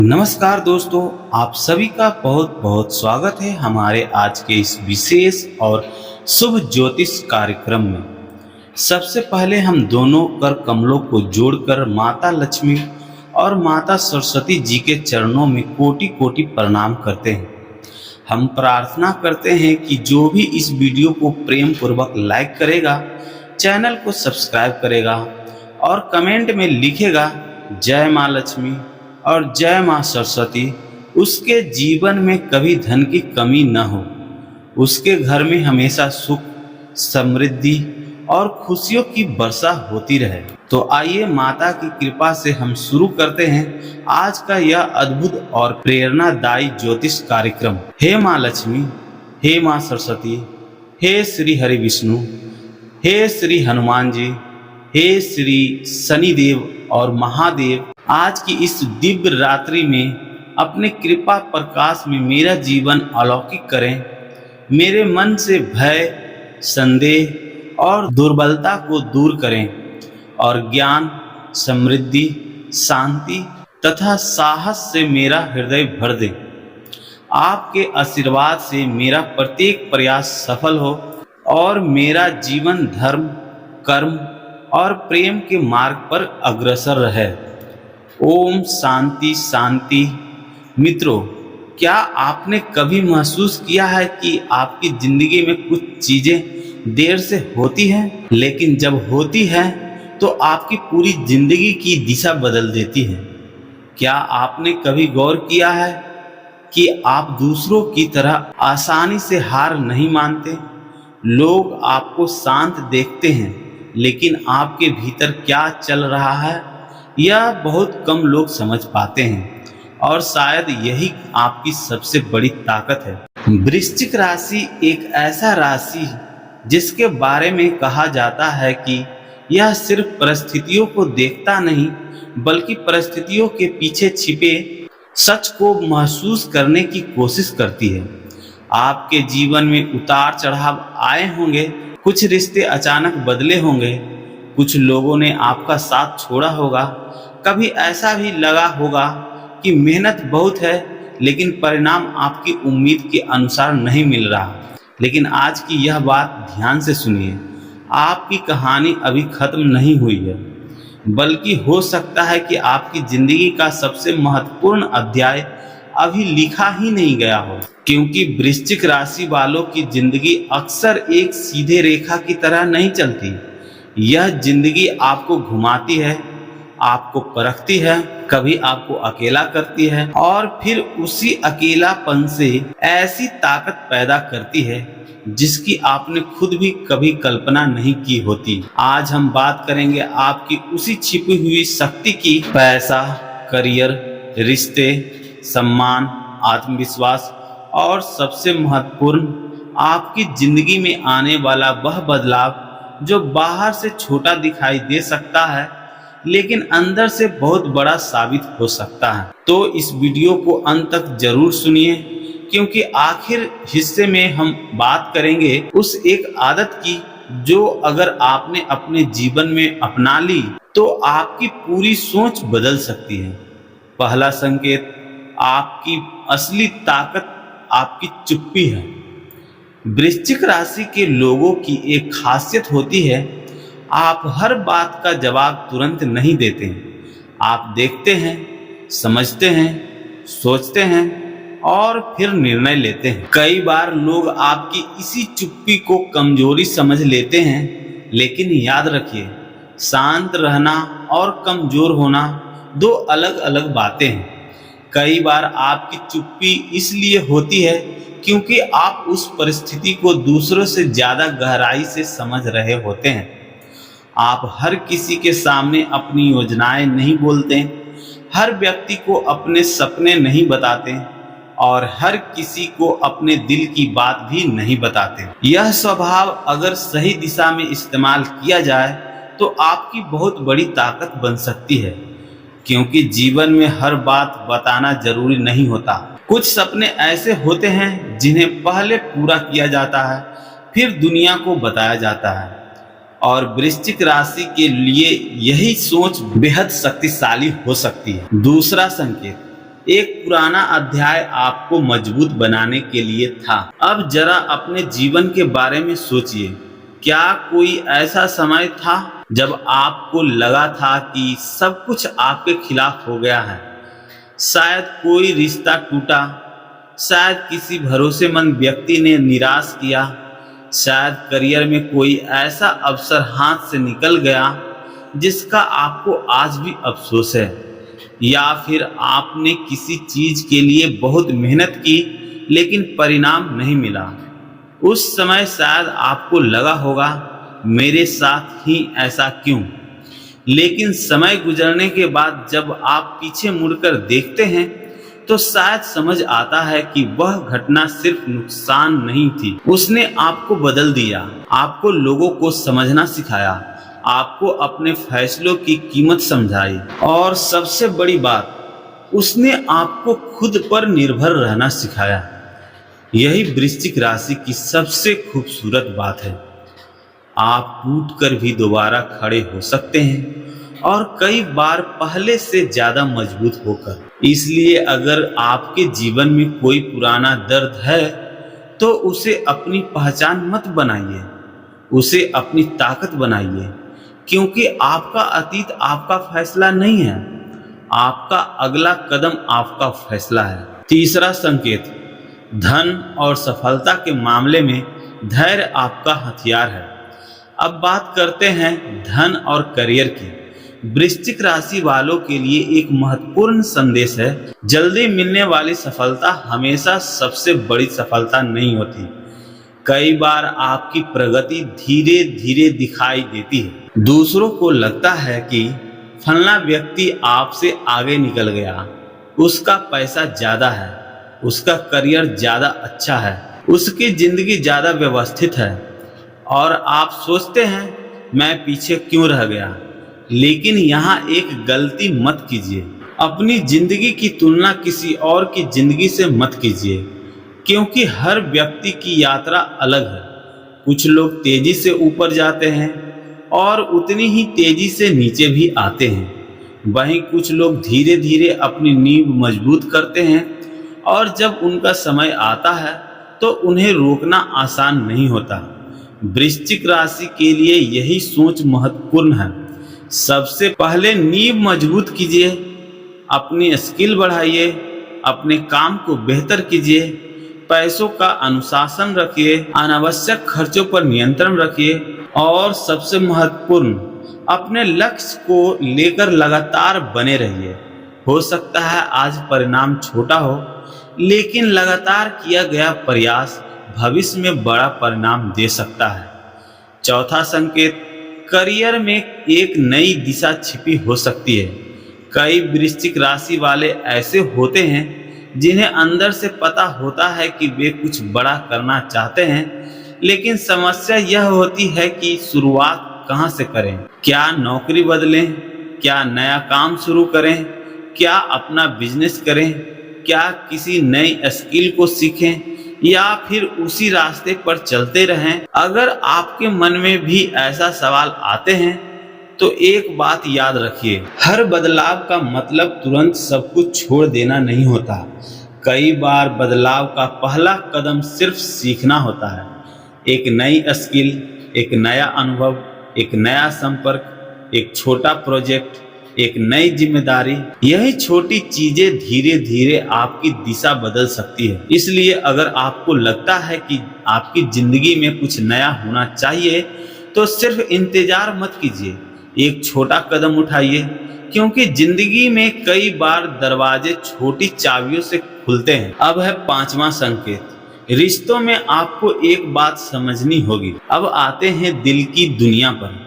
नमस्कार दोस्तों, आप सभी का बहुत बहुत स्वागत है हमारे आज के इस विशेष और शुभ ज्योतिष कार्यक्रम में। सबसे पहले हम दोनों कर कमलों को जोड़कर माता लक्ष्मी और माता सरस्वती जी के चरणों में कोटि कोटि प्रणाम करते हैं। हम प्रार्थना करते हैं कि जो भी इस वीडियो को प्रेम पूर्वक लाइक करेगा, चैनल को सब्सक्राइब करेगा और कमेंट में लिखेगा जय माँ लक्ष्मी और जय माँ सरस्वती, उसके जीवन में कभी धन की कमी न हो, उसके घर में हमेशा सुख, समृद्धि और खुशियों की वर्षा होती रहे। तो आइए माता की कृपा से हम शुरू करते हैं आज का यह अद्भुत और प्रेरणादायी ज्योतिष कार्यक्रम। हे माँ लक्ष्मी, हे माँ सरस्वती, हे श्री हरि विष्णु, हे श्री हनुमान जी, हे श्री शनिदेव और महादेव, आज की इस दिव्य रात्रि में अपने कृपा प्रकाश में मेरा जीवन अलौकिक करें। मेरे मन से भय, संदेह और दुर्बलता को दूर करें और ज्ञान, समृद्धि, शांति तथा साहस से मेरा हृदय भर दें। आपके आशीर्वाद से मेरा प्रत्येक प्रयास सफल हो और मेरा जीवन धर्म, कर्म और प्रेम के मार्ग पर अग्रसर रहे। ओम शांति शांति। मित्रों, क्या आपने कभी महसूस किया है कि आपकी जिंदगी में कुछ चीजें देर से होती हैं, लेकिन जब होती हैं तो आपकी पूरी जिंदगी की दिशा बदल देती है? क्या आपने कभी गौर किया है कि आप दूसरों की तरह आसानी से हार नहीं मानते? लोग आपको शांत देखते हैं, लेकिन आपके भीतर क्या चल रहा है यह बहुत कम लोग समझ पाते हैं, और शायद यही आपकी सबसे बड़ी ताकत है। वृश्चिक राशि एक ऐसा राशि जिसके बारे में कहा जाता है कि यह सिर्फ परिस्थितियों को देखता नहीं, बल्कि परिस्थितियों के पीछे छिपे सच को महसूस करने की कोशिश करती है। आपके जीवन में उतार चढ़ाव आए होंगे, कुछ रिश्ते अचानक बदले होंगे, कुछ लोगों ने आपका साथ छोड़ा होगा, कभी ऐसा भी लगा होगा कि मेहनत बहुत है लेकिन परिणाम आपकी उम्मीद के अनुसार नहीं मिल रहा। लेकिन आज की यह बात ध्यान से सुनिए, आपकी कहानी अभी खत्म नहीं हुई है, बल्कि हो सकता है कि आपकी जिंदगी का सबसे महत्वपूर्ण अध्याय अभी लिखा ही नहीं गया हो। क्योंकि वृश्चिक राशि वालों की जिंदगी अक्सर एक सीधे रेखा की तरह नहीं चलती। यह जिंदगी आपको घुमाती है, आपको परखती है, कभी आपको अकेला करती है और फिर उसी अकेलापन से ऐसी ताकत पैदा करती है जिसकी आपने खुद भी कभी कल्पना नहीं की होती। आज हम बात करेंगे आपकी उसी छिपी हुई शक्ति की। पैसा, करियर, रिश्ते, सम्मान, आत्मविश्वास और सबसे महत्वपूर्ण, आपकी जिंदगी में आने वाला वह बदलाव जो बाहर से छोटा दिखाई दे सकता है लेकिन अंदर से बहुत बड़ा साबित हो सकता है। तो इस वीडियो को अंत तक जरूर सुनिए, क्योंकि आखिर हिस्से में हम बात करेंगे उस एक आदत की जो अगर आपने अपने जीवन में अपना ली तो आपकी पूरी सोच बदल सकती है। पहला संकेत, आपकी असली ताकत आपकी चुप्पी है। वृश्चिक राशि के लोगों की एक खासियत होती है, आप हर बात का जवाब तुरंत नहीं देते। आप देखते हैं, समझते हैं, सोचते हैं और फिर निर्णय लेते हैं। कई बार लोग आपकी इसी चुप्पी को कमजोरी समझ लेते हैं, लेकिन याद रखिए, शांत रहना और कमजोर होना दो अलग अलग बातें हैं। कई बार आपकी चुप्पी इसलिए होती है क्योंकि आप उस परिस्थिति को दूसरों से ज्यादा गहराई से समझ रहे होते हैं। आप हर किसी के सामने अपनी योजनाएं नहीं बोलते, हर व्यक्ति को अपने सपने नहीं बताते और हर किसी को अपने दिल की बात भी नहीं बताते। यह स्वभाव अगर सही दिशा में इस्तेमाल किया जाए तो आपकी बहुत बड़ी ताकत बन सकती है, क्योंकि जीवन में हर बात बताना जरूरी नहीं होता। कुछ सपने ऐसे होते हैं जिन्हें पहले पूरा किया जाता है, फिर दुनिया को बताया जाता है, और वृश्चिक राशि के लिए यही सोच बेहद शक्तिशाली हो सकती है। दूसरा संकेत, एक पुराना अध्याय आपको मजबूत बनाने के लिए था। अब जरा अपने जीवन के बारे में सोचिए। क्या कोई ऐसा समय था जब आपको लगा था कि सब कुछ आपके खिलाफ हो गया है? शायद कोई रिश्ता टूटा, शायद किसी भरोसेमंद व्यक्ति ने निराश किया, शायद करियर में कोई ऐसा अवसर हाथ से निकल गया जिसका आपको आज भी अफसोस है, या फिर आपने किसी चीज के लिए बहुत मेहनत की लेकिन परिणाम नहीं मिला। उस समय शायद आपको लगा होगा, मेरे साथ ही ऐसा क्यों? लेकिन समय गुजरने के बाद जब आप पीछे मुड़कर देखते हैं तो शायद समझ आता है कि वह घटना सिर्फ नुकसान नहीं थी, उसने आपको बदल दिया, आपको लोगों को समझना सिखाया, आपको अपने फैसलों की कीमत समझाई, और सबसे बड़ी बात, उसने आपको खुद पर निर्भर रहना सिखाया। यही वृश्चिक राशि की सबसे खूबसूरत बात है। आप टूटकर भी दोबारा खड़े हो सकते हैं, और कई बार पहले से ज्यादा मजबूत होकर। इसलिए अगर आपके जीवन में कोई पुराना दर्द है तो उसे अपनी पहचान मत बनाइए, उसे अपनी ताकत बनाइए, क्योंकि आपका अतीत आपका फैसला नहीं है, आपका अगला कदम आपका फैसला है। तीसरा संकेत, धन और सफलता के मामले में धैर्य आपका हथियार है। अब बात करते हैं धन और करियर की। वृश्चिक राशि वालों के लिए एक महत्वपूर्ण संदेश है, जल्दी मिलने वाली सफलता हमेशा सबसे बड़ी सफलता नहीं होती। कई बार आपकी प्रगति धीरे धीरे दिखाई देती है। दूसरों को लगता है कि फलना व्यक्ति आपसे आगे निकल गया, उसका पैसा ज्यादा है, उसका करियर ज्यादा अच्छा है, उसकी जिंदगी ज्यादा व्यवस्थित है, और आप सोचते हैं मैं पीछे क्यों रह गया। लेकिन यहाँ एक गलती मत कीजिए, अपनी जिंदगी की तुलना किसी और की जिंदगी से मत कीजिए, क्योंकि हर व्यक्ति की यात्रा अलग है। कुछ लोग तेजी से ऊपर जाते हैं और उतनी ही तेजी से नीचे भी आते हैं। वहीं कुछ लोग धीरे धीरे अपनी नींव मजबूत करते हैं, और जब उनका समय आता है तो उन्हें रोकना आसान नहीं होता। वृश्चिक राशि के लिए यही सोच महत्वपूर्ण है। सबसे पहले नींव मजबूत कीजिए, अपनी स्किल बढ़ाइए, अपने काम को बेहतर कीजिए, पैसों का अनुशासन रखिए, अनावश्यक खर्चों पर नियंत्रण रखिए, और सबसे महत्वपूर्ण, अपने लक्ष्य को लेकर लगातार बने रहिए। हो सकता है आज परिणाम छोटा हो, लेकिन लगातार किया गया प्रयास भविष्य में बड़ा परिणाम दे सकता है। चौथा संकेत, करियर में एक नई दिशा छिपी हो सकती है। कई वृश्चिक राशि वाले ऐसे होते हैं जिन्हें अंदर से पता होता है कि वे कुछ बड़ा करना चाहते हैं, लेकिन समस्या यह होती है कि शुरुआत कहाँ से करें। क्या नौकरी बदलें, क्या नया काम शुरू करें, क्या अपना बिजनेस करें, क्या किसी नई स्किल को सीखें, या फिर उसी रास्ते पर चलते रहें। अगर आपके मन में भी ऐसा सवाल आते हैं तो एक बात याद रखिए, हर बदलाव का मतलब तुरंत सब कुछ छोड़ देना नहीं होता। कई बार बदलाव का पहला कदम सिर्फ सीखना होता है। एक नई स्किल, एक नया अनुभव, एक नया संपर्क, एक छोटा प्रोजेक्ट, एक नई जिम्मेदारी, यही छोटी चीजें धीरे धीरे आपकी दिशा बदल सकती है। इसलिए अगर आपको लगता है कि आपकी जिंदगी में कुछ नया होना चाहिए तो सिर्फ इंतजार मत कीजिए, एक छोटा कदम उठाइए, क्योंकि जिंदगी में कई बार दरवाजे छोटी चाबियों से खुलते हैं। अब है पांचवा संकेत, रिश्तों में आपको एक बात समझनी होगी। अब आते हैं दिल की दुनिया पर।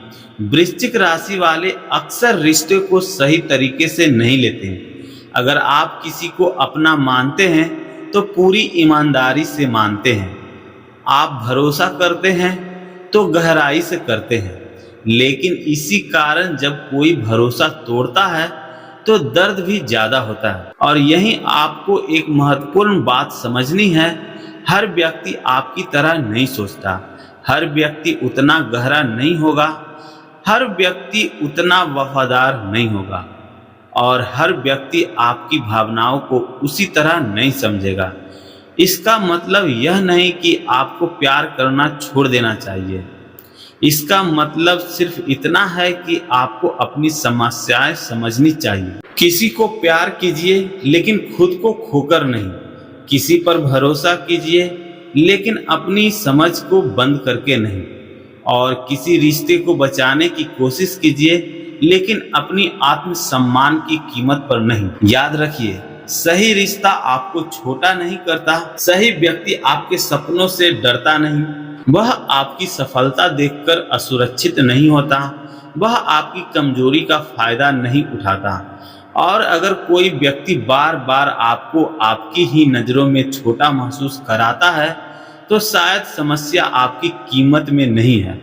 वृश्चिक राशि वाले अक्सर रिश्ते को सही तरीके से नहीं लेते हैं। अगर आप किसी को अपना मानते हैं तो पूरी ईमानदारी से मानते हैं। आप भरोसा करते हैं तो गहराई से करते हैं, लेकिन इसी कारण जब कोई भरोसा तोड़ता है तो दर्द भी ज्यादा होता है। और यही आपको एक महत्वपूर्ण बात समझनी है, हर व्यक्ति आपकी तरह नहीं सोचता, हर व्यक्ति उतना गहरा नहीं होगा, हर व्यक्ति उतना वफादार नहीं होगा, और हर व्यक्ति आपकी भावनाओं को उसी तरह नहीं समझेगा। इसका मतलब यह नहीं कि आपको प्यार करना छोड़ देना चाहिए। इसका मतलब सिर्फ इतना है कि आपको अपनी समस्याएं समझनी चाहिए। किसी को प्यार कीजिए लेकिन खुद को खोकर नहीं। किसी पर भरोसा कीजिए लेकिन अपनी समझ को बंद करके नहीं। और किसी रिश्ते को बचाने की कोशिश कीजिए लेकिन अपनी आत्मसम्मान की कीमत पर नहीं। याद रखिए, सही रिश्ता आपको छोटा नहीं करता। सही व्यक्ति आपके सपनों से डरता नहीं। वह आपकी सफलता देखकर असुरक्षित नहीं होता। वह आपकी कमजोरी का फायदा नहीं उठाता। और अगर कोई व्यक्ति बार बार आपको आपकी ही नज़रों में छोटा महसूस कराता है तो शायद समस्या आपकी कीमत में नहीं है,